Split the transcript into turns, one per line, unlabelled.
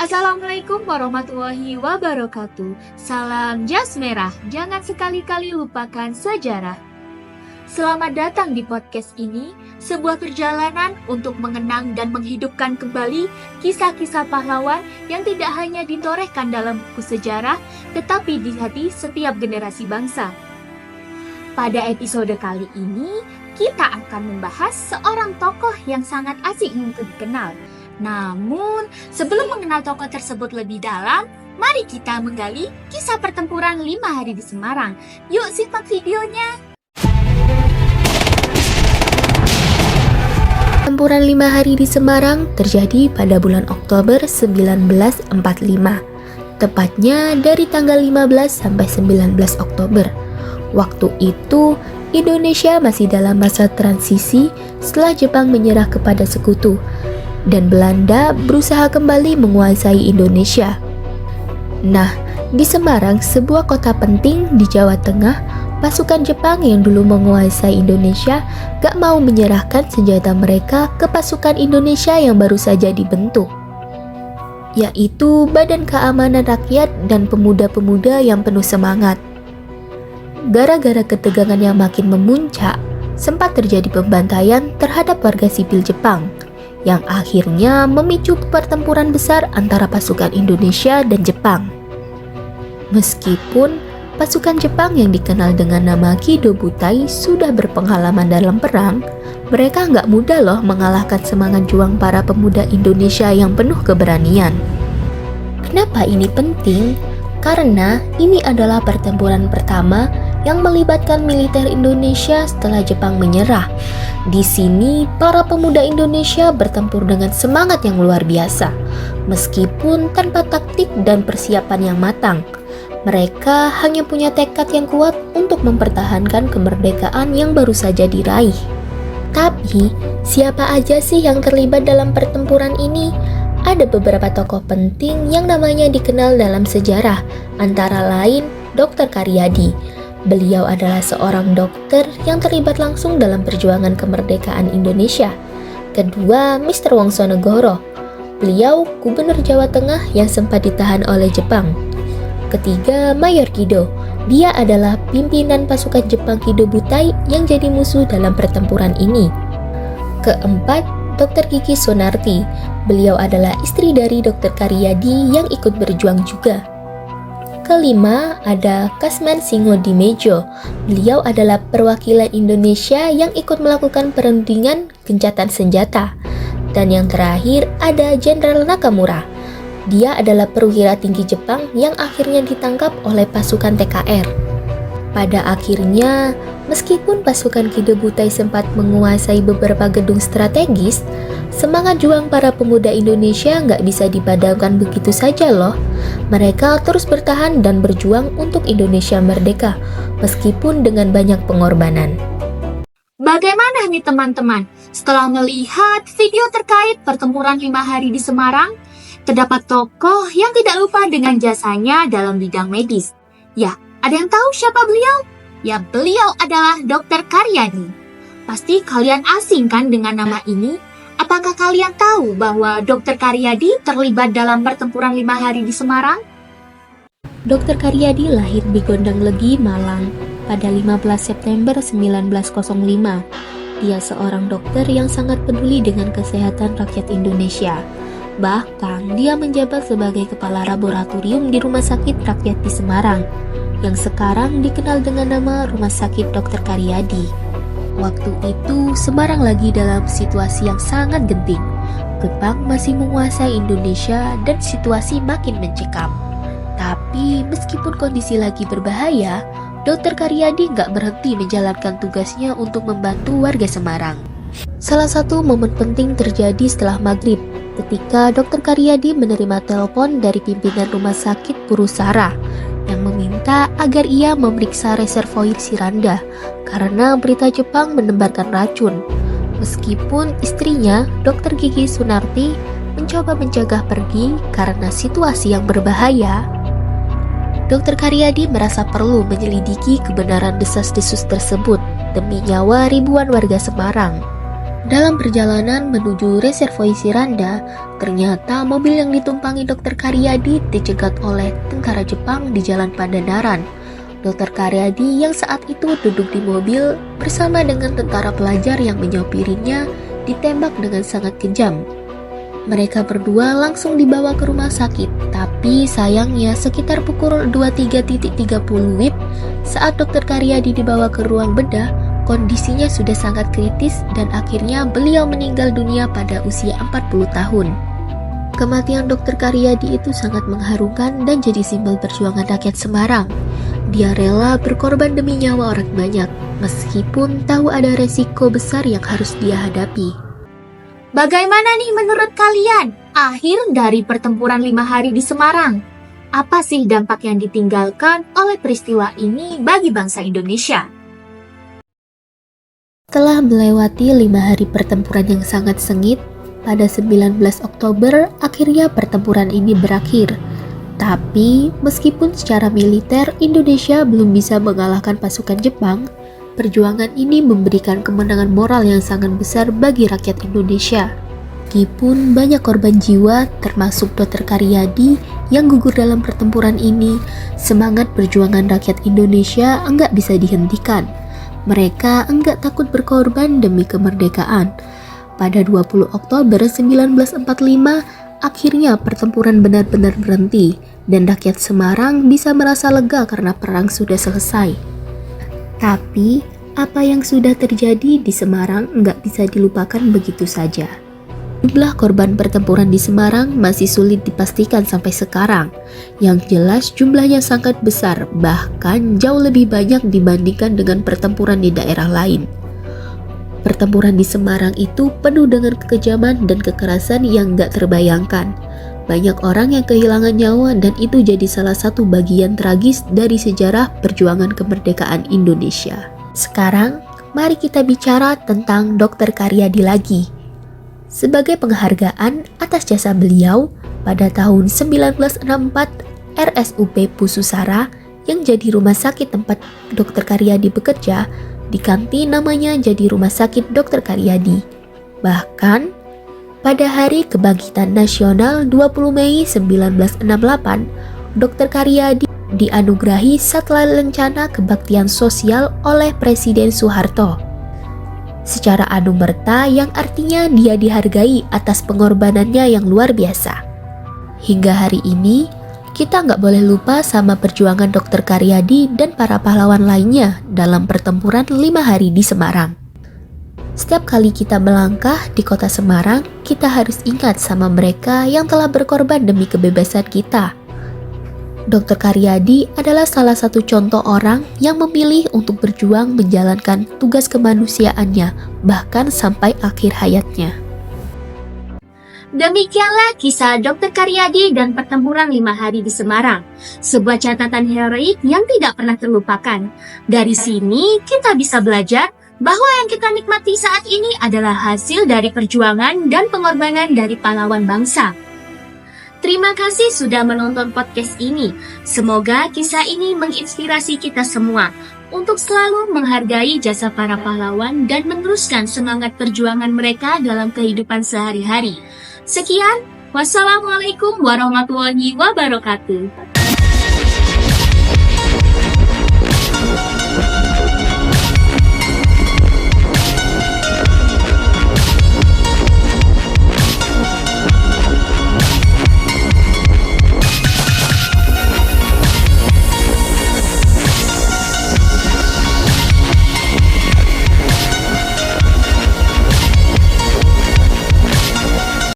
Assalamualaikum warahmatullahi wabarakatuh. Salam jas merah, jangan sekali-kali lupakan sejarah. Selamat datang di podcast ini, sebuah perjalanan untuk mengenang dan menghidupkan kembali kisah-kisah pahlawan yang tidak hanya ditorehkan dalam buku sejarah, tetapi di hati setiap generasi bangsa. Pada episode kali ini, kita akan membahas seorang tokoh yang sangat asik untuk dikenal. Namun, sebelum mengenal tokoh tersebut lebih dalam, mari kita menggali kisah pertempuran 5 hari di Semarang. Yuk simak videonya!
Pertempuran 5 hari di Semarang terjadi pada bulan Oktober 1945, tepatnya dari tanggal 15 sampai 19 Oktober. Waktu itu, Indonesia masih dalam masa transisi setelah Jepang menyerah kepada sekutu, dan Belanda berusaha kembali menguasai Indonesia. Nah, di Semarang, sebuah kota penting di Jawa Tengah, pasukan Jepang yang dulu menguasai Indonesia gak mau menyerahkan senjata mereka ke pasukan Indonesia yang baru saja dibentuk, yaitu Badan Keamanan Rakyat dan pemuda-pemuda yang penuh semangat. Gara-gara ketegangan yang makin memuncak, sempat terjadi pembantaian terhadap warga sipil Jepang, yang akhirnya memicu pertempuran besar antara pasukan Indonesia dan Jepang. Meskipun pasukan Jepang yang dikenal dengan nama Kido Butai sudah berpengalaman dalam perang, mereka nggak mudah loh mengalahkan semangat juang para pemuda Indonesia yang penuh keberanian. Kenapa ini penting? Karena ini adalah pertempuran pertama yang melibatkan militer Indonesia setelah Jepang menyerah. Di sini, para pemuda Indonesia bertempur dengan semangat yang luar biasa, meskipun tanpa taktik dan persiapan yang matang. Mereka hanya punya tekad yang kuat untuk mempertahankan kemerdekaan yang baru saja diraih. Tapi, siapa aja sih yang terlibat dalam pertempuran ini? Ada beberapa tokoh penting yang namanya dikenal dalam sejarah, antara lain Dr. Karyadi. Beliau adalah seorang dokter yang terlibat langsung dalam perjuangan kemerdekaan Indonesia. Kedua, Mr. Wongsonegoro. Beliau gubernur Jawa Tengah yang sempat ditahan oleh Jepang. Ketiga, Mayor Kido. Dia adalah pimpinan pasukan Jepang Kido Butai yang jadi musuh dalam pertempuran ini. Keempat, Dr. Kiki Sonarti. Beliau adalah istri dari Dr. Karyadi yang ikut berjuang juga. Kelima, ada Kasman Singodimejo. Beliau adalah perwakilan Indonesia yang ikut melakukan perundingan gencatan senjata. Dan yang terakhir, ada Jenderal Nakamura. Dia adalah perwira tinggi Jepang yang akhirnya ditangkap oleh pasukan TKR. Pada akhirnya, meskipun pasukan Kido Butai sempat menguasai beberapa gedung strategis, semangat juang para pemuda Indonesia nggak bisa dipadamkan begitu saja loh. Mereka terus bertahan dan berjuang untuk Indonesia merdeka, meskipun dengan banyak pengorbanan.
Bagaimana nih teman-teman? Setelah melihat video terkait pertempuran 5 hari di Semarang, terdapat tokoh yang tidak lupa dengan jasanya dalam bidang medis. Ya, ada yang tahu siapa beliau? Ya, beliau adalah Dr. Karyadi. Pasti kalian asing kan dengan nama ini? Apakah kalian tahu bahwa Dr. Karyadi terlibat dalam pertempuran 5 hari di Semarang?
Dr. Karyadi lahir di Gondang Legi, Malang pada 15 September 1905. Dia seorang dokter yang sangat peduli dengan kesehatan rakyat Indonesia. Bahkan, dia menjabat sebagai kepala laboratorium di Rumah Sakit Rakyat di Semarang, yang sekarang dikenal dengan nama Rumah Sakit Dr. Karyadi. Waktu itu, Semarang lagi dalam situasi yang sangat genting. Jepang masih menguasai Indonesia dan situasi makin mencekam. Tapi, meskipun kondisi lagi berbahaya, Dr. Karyadi nggak berhenti menjalankan tugasnya untuk membantu warga Semarang. Salah satu momen penting terjadi setelah maghrib, ketika Dr. Karyadi menerima telepon dari pimpinan Rumah Sakit Purusara yang meminta agar ia memeriksa reservoir Siranda karena berita Jepang menebarkan racun. Meskipun istrinya, Dr. Kiki Sunarti, mencoba mencegah pergi karena situasi yang berbahaya, Dr. Karyadi merasa perlu menyelidiki kebenaran desas-desus tersebut demi nyawa ribuan warga Semarang. Dalam perjalanan menuju reservoi Siranda, ternyata mobil yang ditumpangi Dr. Karyadi dicegat oleh tentara Jepang di Jalan Pandanaran. Dr. Karyadi yang saat itu duduk di mobil bersama dengan tentara pelajar yang menyopirinya ditembak dengan sangat kejam. Mereka berdua langsung dibawa ke rumah sakit, tapi sayangnya sekitar pukul 23.30 WIB saat Dr. Karyadi dibawa ke ruang bedah, kondisinya sudah sangat kritis dan akhirnya beliau meninggal dunia pada usia 40 tahun. Kematian Dr. Karyadi itu sangat mengharukan dan jadi simbol perjuangan rakyat Semarang. Dia rela berkorban demi nyawa orang banyak, meskipun tahu ada resiko besar yang harus dia hadapi.
Bagaimana nih menurut kalian akhir dari pertempuran 5 hari di Semarang? Apa sih dampak yang ditinggalkan oleh peristiwa ini bagi bangsa Indonesia?
Setelah melewati 5 hari pertempuran yang sangat sengit, pada 19 Oktober akhirnya pertempuran ini berakhir. Tapi meskipun secara militer Indonesia belum bisa mengalahkan pasukan Jepang, perjuangan ini memberikan kemenangan moral yang sangat besar bagi rakyat Indonesia. Meskipun banyak korban jiwa, termasuk Dr. Karyadi yang gugur dalam pertempuran ini, semangat perjuangan rakyat Indonesia enggak bisa dihentikan. Mereka enggak takut berkorban demi kemerdekaan. Pada 20 Oktober 1945, akhirnya pertempuran benar-benar berhenti, dan rakyat Semarang bisa merasa lega karena perang sudah selesai. Tapi, apa yang sudah terjadi di Semarang nggak bisa dilupakan begitu saja. Jumlah korban pertempuran di Semarang masih sulit dipastikan sampai sekarang. Yang jelas jumlahnya sangat besar, bahkan jauh lebih banyak dibandingkan dengan pertempuran di daerah lain. Pertempuran di Semarang itu penuh dengan kekejaman dan kekerasan yang nggak terbayangkan. Banyak orang yang kehilangan nyawa dan itu jadi salah satu bagian tragis dari sejarah perjuangan kemerdekaan Indonesia. Sekarang, mari kita bicara tentang Dr. Karyadi lagi. Sebagai penghargaan atas jasa beliau, pada tahun 1964, RSUP Pususara yang jadi rumah sakit tempat Dr. Karyadi bekerja, diganti namanya jadi Rumah Sakit Dr. Karyadi. Bahkan, pada Hari Kebangkitan Nasional 20 Mei 1968, Dr. Karyadi dianugerahi Satya Lencana Kebaktian Sosial oleh Presiden Soeharto. Secara anumerta yang artinya dia dihargai atas pengorbanannya yang luar biasa. Hingga hari ini, kita nggak boleh lupa sama perjuangan Dr. Karyadi dan para pahlawan lainnya dalam pertempuran 5 hari di Semarang. Setiap kali kita melangkah di kota Semarang, kita harus ingat sama mereka yang telah berkorban demi kebebasan kita. Dr. Karyadi adalah salah satu contoh orang yang memilih untuk berjuang menjalankan tugas kemanusiaannya, bahkan sampai akhir hayatnya.
Demikianlah kisah Dr. Karyadi dan pertempuran 5 hari di Semarang. Sebuah catatan heroik yang tidak pernah terlupakan. Dari sini kita bisa belajar bahwa yang kita nikmati saat ini adalah hasil dari perjuangan dan pengorbanan dari pahlawan bangsa. Terima kasih sudah menonton podcast ini. Semoga kisah ini menginspirasi kita semua untuk selalu menghargai jasa para pahlawan dan meneruskan semangat perjuangan mereka dalam kehidupan sehari-hari. Sekian, wassalamualaikum warahmatullahi wabarakatuh.